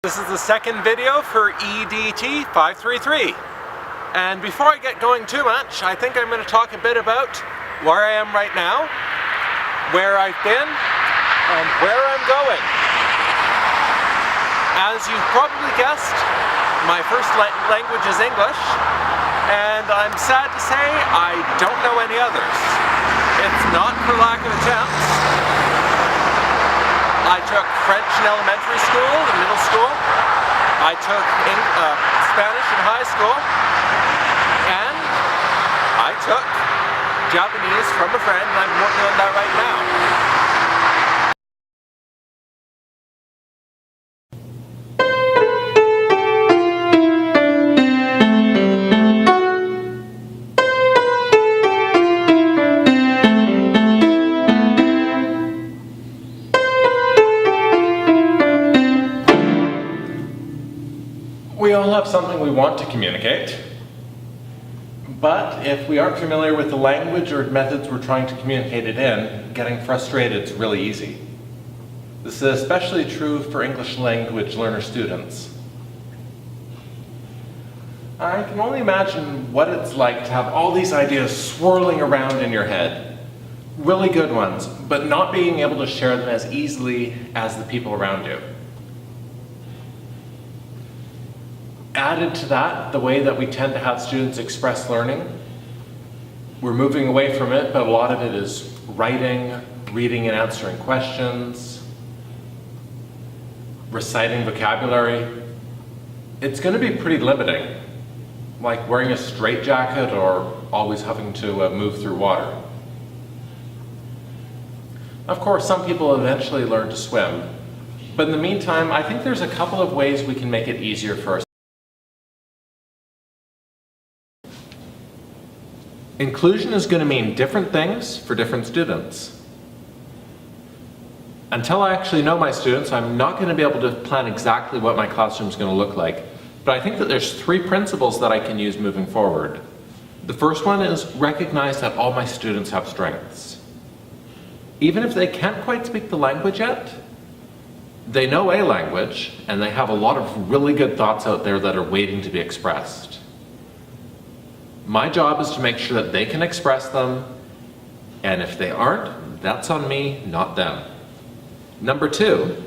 This is the second video for EDT 533. And before I get going too much, I think I'm going to talk a bit about where I am right now, where I've been, and where I'm going. As you've probably guessed, my first language is English, and I'm sad to say I don't know any others. It's not for lack of attempts. I took French in elementary school and middle school. I took Spanish in high school. And I took Japanese from a friend, and I'm working on that right now. We all have something we want to communicate, but if we aren't familiar with the language or methods we're trying to communicate it in, getting frustrated is really easy. This is especially true for English language learner students. I can only imagine what it's like to have all these ideas swirling around in your head. Really good ones, but not being able to share them as easily as the people around you. Added to that, the way that we tend to have students express learning. We're moving away from it, but a lot of it is writing, reading and answering questions, reciting vocabulary. It's going to be pretty limiting, like wearing a straitjacket or always having to move through water. Of course, some people eventually learn to swim, but in the meantime, I think there's a couple of ways we can make it easier for us. Inclusion is going to mean different things for different students. Until I actually know my students, I'm not going to be able to plan exactly what my classroom is going to look like. But I think that there's three principles that I can use moving forward. The first one is recognize that all my students have strengths. Even if they can't quite speak the language yet, they know a language and they have a lot of really good thoughts out there that are waiting to be expressed. My job is to make sure that they can express them, and if they aren't, that's on me, not them. Number two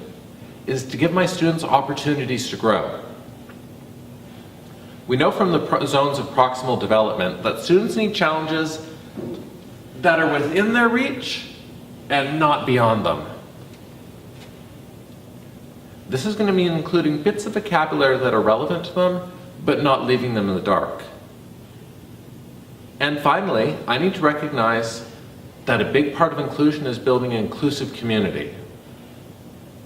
is to give my students opportunities to grow. We know from the zones of proximal development that students need challenges that are within their reach and not beyond them. This is going to mean including bits of vocabulary that are relevant to them, but not leaving them in the dark. And finally, I need to recognize that a big part of inclusion is building an inclusive community.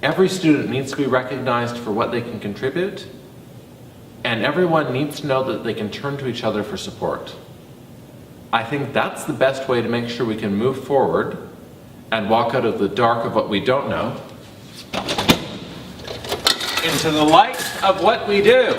Every student needs to be recognized for what they can contribute, and everyone needs to know that they can turn to each other for support. I think that's the best way to make sure we can move forward and walk out of the dark of what we don't know into the light of what we do.